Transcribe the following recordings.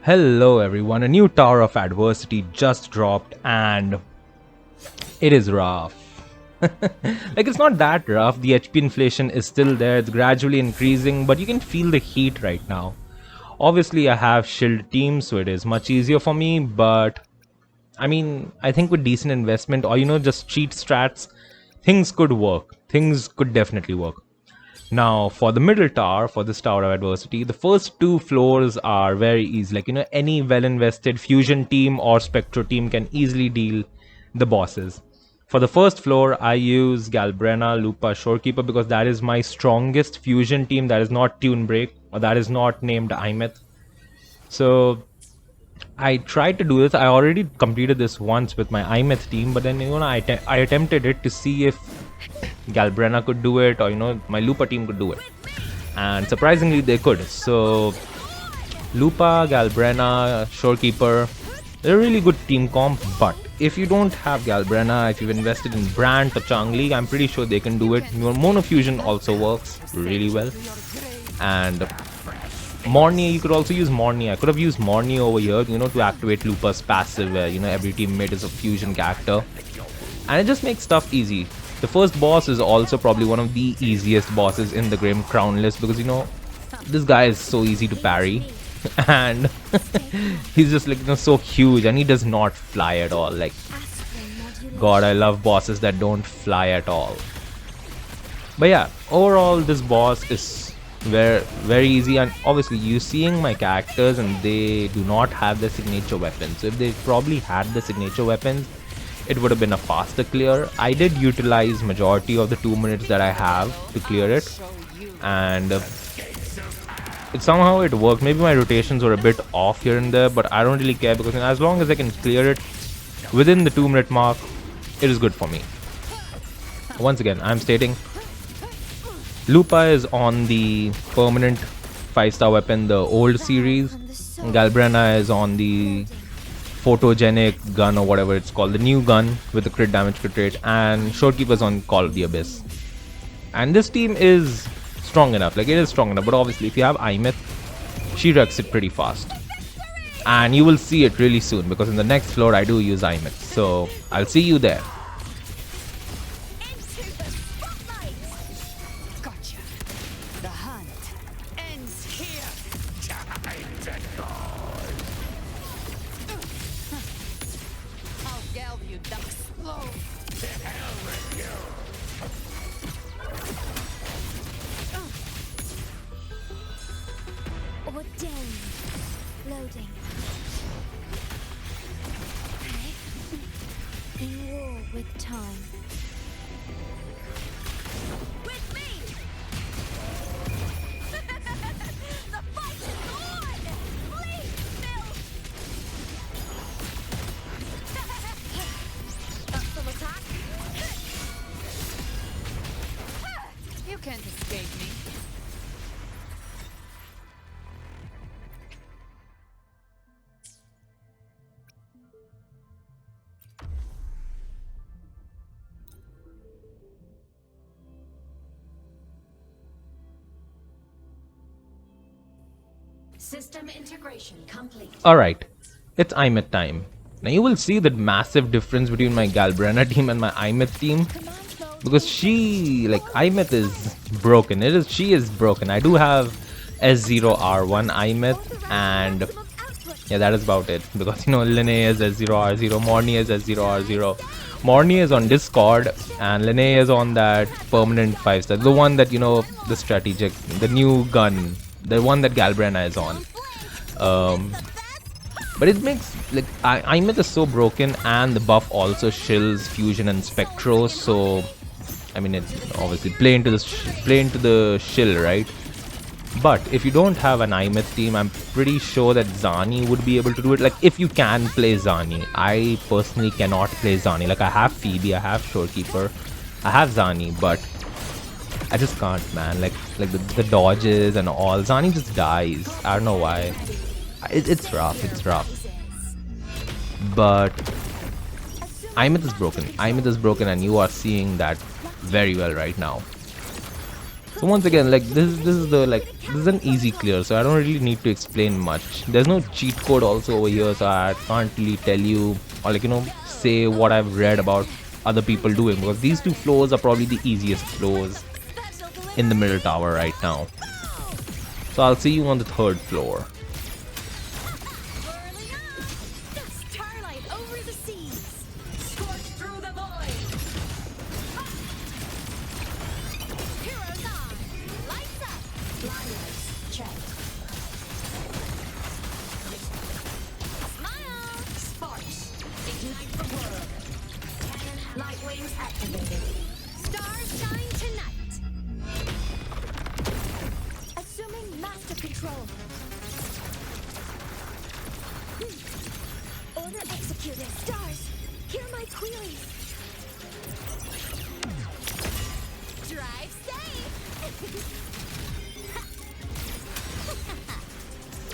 Hello everyone, a new Tower of Adversity just dropped and it is rough. Like it's not that rough, the HP inflation is still there, it's gradually increasing, but you can feel the heat right now. Obviously I have shield team, so it is much easier for me, but I think with decent investment or just cheat strats, things could work. Things could definitely work. Now, for the middle tower, for this Tower of Adversity, the first two floors are very easy. Like, any well-invested fusion team or spectro team can easily deal the bosses. For the first floor, I use Galbrena, Lupa, Shorekeeper because that is my strongest fusion team that is not Tune Break or that is not named Aemeath. So, I tried to do this. I already completed this once with my Aemeath team, but then I attempted it to see if Galbrena could do it or my Lupa team could do it, and surprisingly they could. So Lupa, Galbrena, Shorekeeper, they're a really good team comp. But if you don't have Galbrena, if you've invested in Brant or Changli, I'm pretty sure they can do it. Your Mono Fusion also works really well, and Mornye, you could also use Mornye. I could have used Mornye over here, to activate Lupa's passive where, every teammate is a fusion character. And it just makes stuff easy. The first boss is also probably one of the easiest bosses in the Grim Crown list because, this guy is so easy to parry. And he's just like, so huge and he does not fly at all. Like, God, I love bosses that don't fly at all. But yeah, overall, this boss is very easy, and obviously you seeing my characters and they do not have the signature weapons. So if they probably had the signature weapons, it would have been a faster clear. I did utilize majority of the 2 minutes that I have to clear it, and somehow it worked. Maybe my rotations were a bit off here and there, but I don't really care because as long as I can clear it within the 2-minute mark, it is good for me. Once again, I'm stating Lupa is on the permanent 5-star weapon, the old series. Galbrena is on the photogenic gun or whatever it's called, the new gun with the crit damage crit rate, and Shorekeeper's on Call of the Abyss. And this team is strong enough, like it is strong enough, but obviously if you have Aemeath, she wrecks it pretty fast. And you will see it really soon because in the next floor I do use Aemeath, so I'll see you there. Loading. In war with time. With me! The fight is on! Please, Phil! Up some attack? You can't escape me. System integration complete. Alright, it's Aemeath time. Now you will see that massive difference between my Galbrena team and my Aemeath team. Because Aemeath is broken. She is broken. I do have S0R1 Aemeath, and yeah, that is about it. Because Lynae is S0R0, Mornye is S0R0. Mornye is on Discord, and Lynae is on that permanent 5-star. The one that, the strategic, the new gun. The one that Galbrena is on. But it makes, Aemeath is so broken, and the buff also shills Fusion and Spectro, so, it's obviously play into the shill, right? But if you don't have an Aemeath team, I'm pretty sure that Zani would be able to do it. Like, if you can play Zani. I personally cannot play Zani. Like, I have Phoebe, I have Shorekeeper, I have Zani, but I just can't, man. Like the dodges and all. Zani just dies. I don't know why. It's rough. It's rough. But Aemeath is broken. Aemeath is broken, and you are seeing that very well right now. So once again, like this is an easy clear, so I don't really need to explain much. There's no cheat code also over here, so I can't really tell you or say what I've read about other people doing, because these two floors are probably the easiest floors in the middle tower right now. So I'll see you on the third floor. Whirling up. Starlight over the seas. Scorch through the void. Heroes on. Lights up. Blinders checked. Smile. Sparks. Ignite the world. Cannon light wings activated. Stars shine tonight. Assuming master control. Order executed. Stars, hear my queries. Drive safe.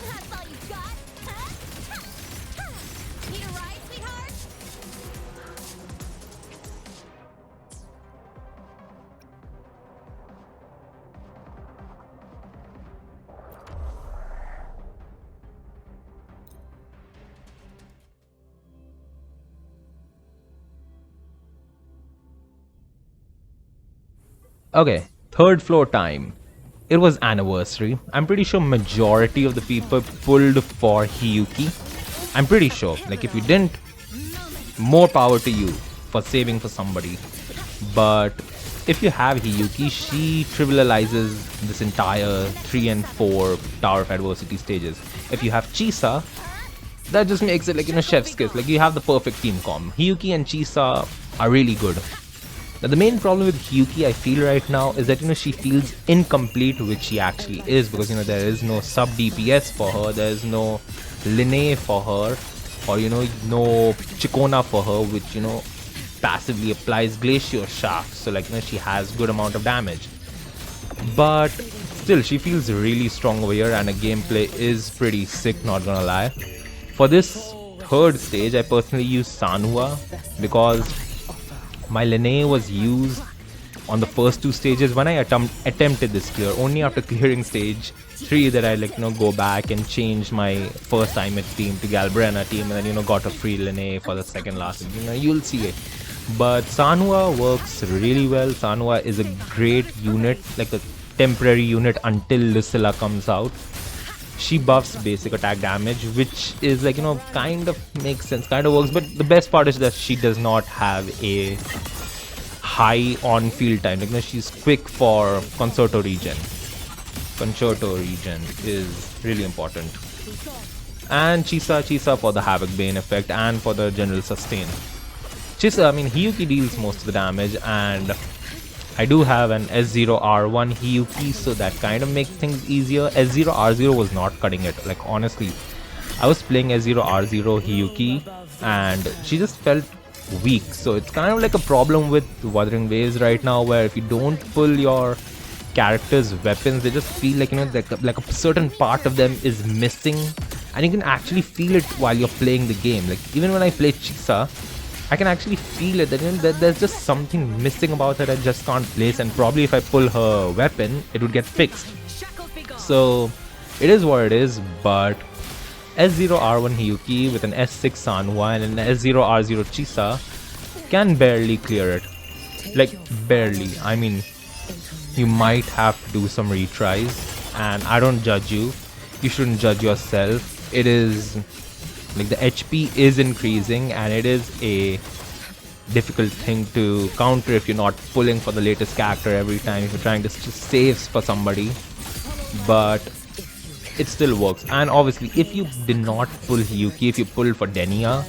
That's all you got, huh? Need a ride, sweetheart? Okay, third floor time. It was anniversary. I'm pretty sure majority of the people pulled for Hiyuki. I'm pretty sure. Like if you didn't, more power to you for saving for somebody. But if you have Hiyuki, she trivializes this entire 3 and 4 Tower of Adversity stages. If you have Chisa, that just makes it chef's kiss. Like you have the perfect team comp. Hiyuki and Chisa are really good. Now the main problem with Hiyuki I feel right now is that she feels incomplete, which she actually is, because there is no sub DPS for her, there is no Lynae for her, or no Chikona for her, which passively applies Glacier Shaft, so she has good amount of damage. But still she feels really strong over here, and her gameplay is pretty sick, not gonna lie. For this third stage I personally use Sanhua because my Lynae was used on the first two stages when I attempted this clear. Only after clearing stage 3 that I go back and change my first Aemeath Team to Galbrena Team, and then got a free Lynae for the second last. You'll see it. But Sanhua works really well. Sanhua is a great unit, like a temporary unit until Lucilla comes out. She buffs basic attack damage, which is kind of makes sense, kind of works, but the best part is that she does not have a high on field time. She's quick for Concerto regen. Concerto regen is really important. And Chisa for the Havoc Bane effect and for the general sustain. Hiyuki deals most of the damage, and I do have an S0R1 Hiyuki, so that kind of makes things easier. S0R0 was not cutting it. Honestly, I was playing S0R0 Hiyuki and she just felt weak. So it's kind of like a problem with Wuthering Waves right now, where if you don't pull your character's weapons, they just feel like like a certain part of them is missing, and you can actually feel it while you're playing the game. Even when I play Chisa, I can actually feel it, that there's just something missing about her that I just can't place, and probably if I pull her weapon, it would get fixed. So it is what it is, but S0R1 Hiyuki with an S6 Sanhua and an S0R0 Chisa can barely clear it. Barely. You might have to do some retries, and I don't judge you. You shouldn't judge yourself. It is the HP is increasing, and it is a difficult thing to counter if you're not pulling for the latest character every time, if you're trying to save for somebody. But it still works. And obviously if you did not pull Hiyuki, if you pulled for Denia,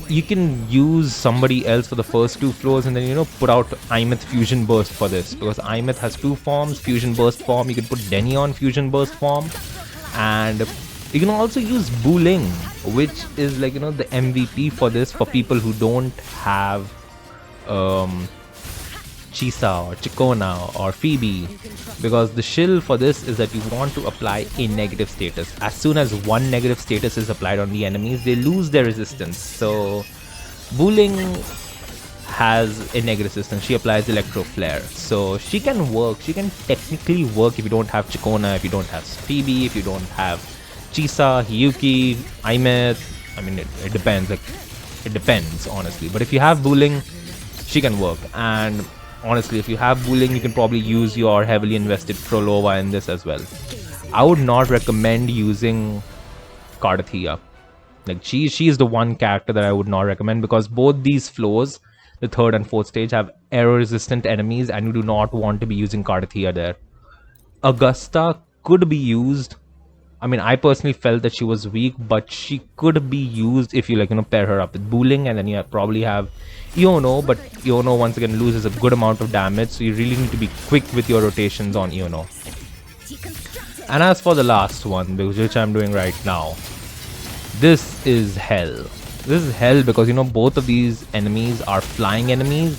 you can use somebody else for the first two floors, and then put out Aemeath Fusion Burst for this, because Aemeath has two forms, Fusion Burst form. You can put Denia on Fusion Burst form, and you can also use Buling, which is the MVP for this, for people who don't have Chisa or Chikona or Phoebe, because the shill for this is that you want to apply a negative status. As soon as one negative status is applied on the enemies, they lose their resistance. So Buling has a negative resistance. She applies Electro Flare. So she can work. She can technically work if you don't have Chikona, if you don't have Phoebe, if you don't have Chisa, Hiyuki, Aemeath. I mean, it depends. Like, it depends, honestly. But if you have Booling, she can work. And honestly, if you have Booling, you can probably use your heavily invested Prolova in this as well. I would not recommend using Kardathea. Like, she is the one character that I would not recommend, because both these floors, the third and fourth stage, have arrow resistant enemies, and you do not want to be using Kardathea there. Augusta could be used. I mean, I personally felt that she was weak, but she could be used if you, like, pair her up with Booling, and then you probably have Iono, but Iono once again loses a good amount of damage, so you really need to be quick with your rotations on Iono. And as for the last one, which I'm doing right now, this is hell. This is hell because, both of these enemies are flying enemies,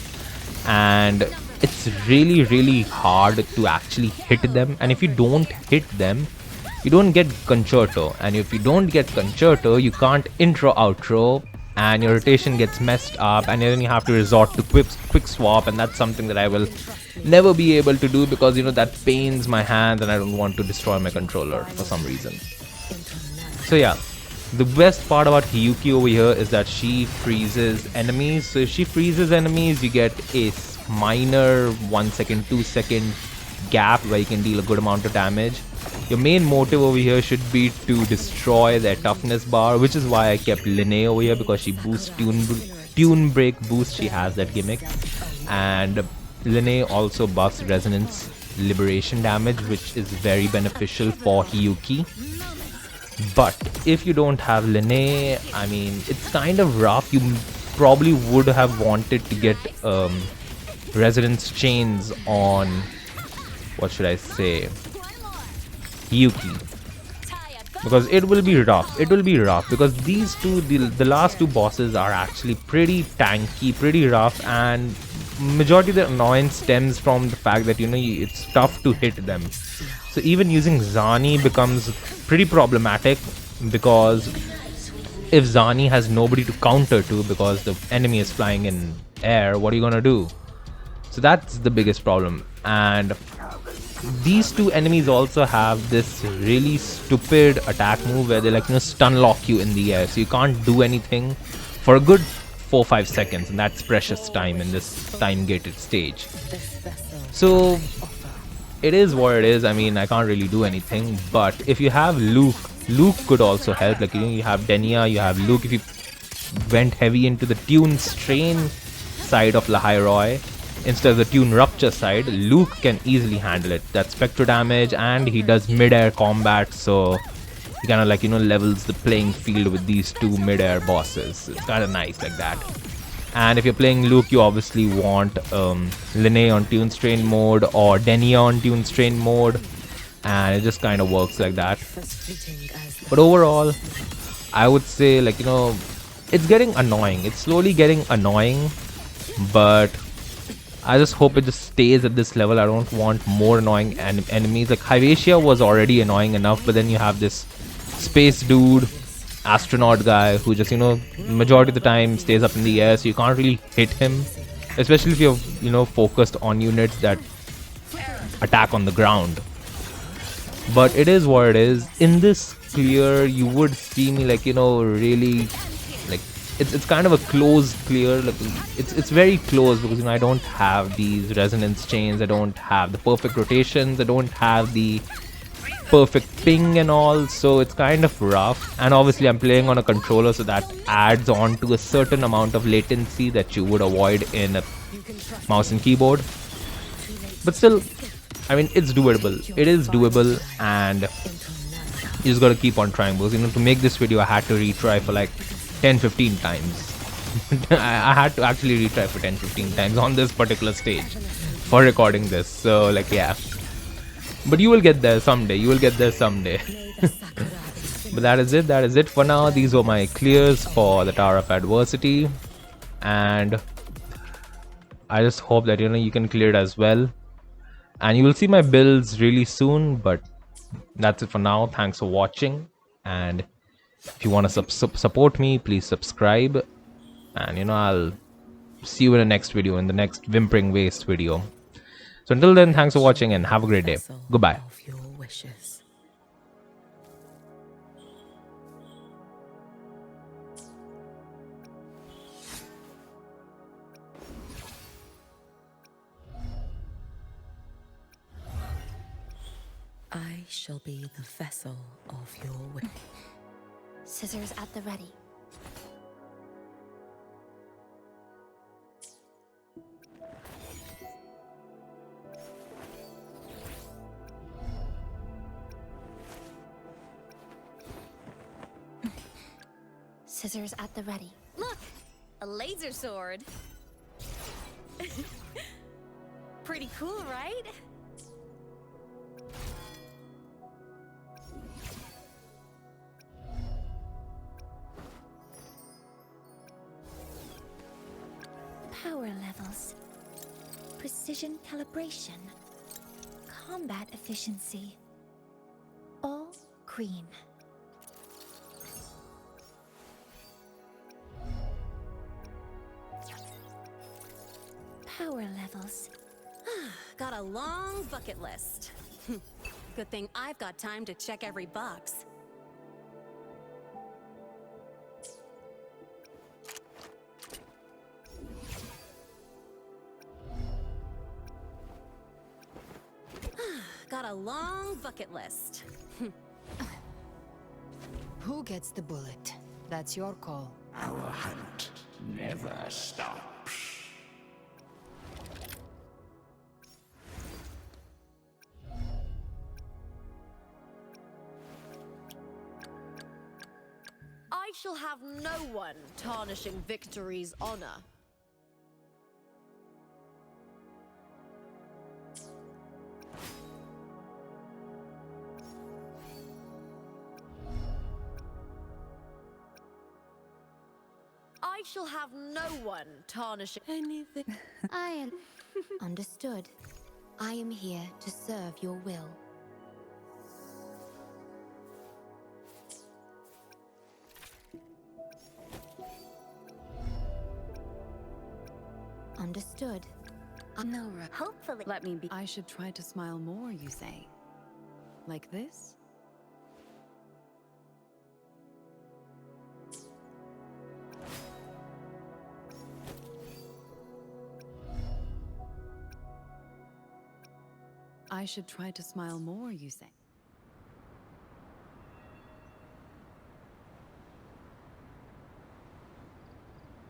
and it's really, really hard to actually hit them. And if you don't hit them, you don't get Concerto. And if you don't get Concerto, you can't intro, outro, and your rotation gets messed up, and then you have to resort to quick swap, and that's something that I will never be able to do because, that pains my hand, and I don't want to destroy my controller for some reason. So yeah. The best part about Hiyuki over here is that she freezes enemies. So if she freezes enemies, you get a minor 1 second, 2 second gap where you can deal a good amount of damage. Your main motive over here should be to destroy their toughness bar, which is why I kept Lynae over here, because she boosts tune break boost. She has that gimmick. And Lynae also buffs resonance liberation damage, which is very beneficial for Hiyuki. But if you don't have Lynae, I mean, it's kind of rough. You probably would have wanted to get resonance chains on, what should I say, Hiyuki, because it will be rough. It will be rough because these two, the last two bosses are actually pretty tanky, pretty rough, and majority of the annoyance stems from the fact that, it's tough to hit them. So even using Zani becomes pretty problematic, because if Zani has nobody to counter to because the enemy is flying in air, what are you gonna do? So that's the biggest problem. And these two enemies also have this really stupid attack move where they stun lock you in the air, so you can't do anything for a good 4-5 seconds, and that's precious time in this time gated stage. So it is what it is. I mean, I can't really do anything. But if you have Luke could also help. Like, you have Denia, you have Luke. If you went heavy into the Tune Strain side of Lahairoi instead of the Tune Rupture side, Luke can easily handle it. That's Spectro damage, and he does mid-air combat, so he kind of levels the playing field with these two mid-air bosses. It's kind of nice like that. And if you're playing Luke, you obviously want Lynae on Tune Strain mode or Denia on Tune Strain mode, and it just kind of works like that. But overall, I would say, it's getting annoying. It's slowly getting annoying, but I just hope it just stays at this level. I don't want more annoying enemies. Like, Hyvatia was already annoying enough, but then you have this space dude, astronaut guy, who just, majority of the time stays up in the air, so you can't really hit him, especially if you're, focused on units that attack on the ground. But it is what it is. In this clear, you would see me, really, it's kind of a close clear. It's very close because, I don't have these resonance chains, I don't have the perfect rotations, I don't have the perfect ping and all, so it's kind of rough. And obviously I'm playing on a controller, so that adds on to a certain amount of latency that you would avoid in a mouse and keyboard. But still, I mean, it's doable. It is doable, and you just gotta keep on trying, because to make this video I had to retry for 10-15 times. I had to actually retry for 10-15 times on this particular stage for recording this, so yeah. But you will get there someday. You will get there someday. But that is it. That is it for now. These were my clears for the Tower of Adversity. And I just hope that, you can clear it as well. And you will see my builds really soon. But that's it for now. Thanks for watching. And if you want to support me, please subscribe. And, I'll see you in the next video, in the next Whimpering Waste video. So until then, thanks for watching and have a great day. Goodbye. Of your wishes. I shall be the vessel of your wish. Scissors at the ready. Scissors at the ready. Look! A laser sword. Pretty cool, right? Power levels. Precision calibration. Combat efficiency. All green. Power levels. Got a long bucket list. Good thing I've got time to check every box. Got a long bucket list. Who gets the bullet? That's your call. Our hunt never stops. I shall have no one tarnishing victory's honor. I shall have no one tarnishing Anything. I am understood. I am here to serve your will. Understood. No, Hopefully, let me be. I should try to smile more, you say? Like this? I should try to smile more, you say?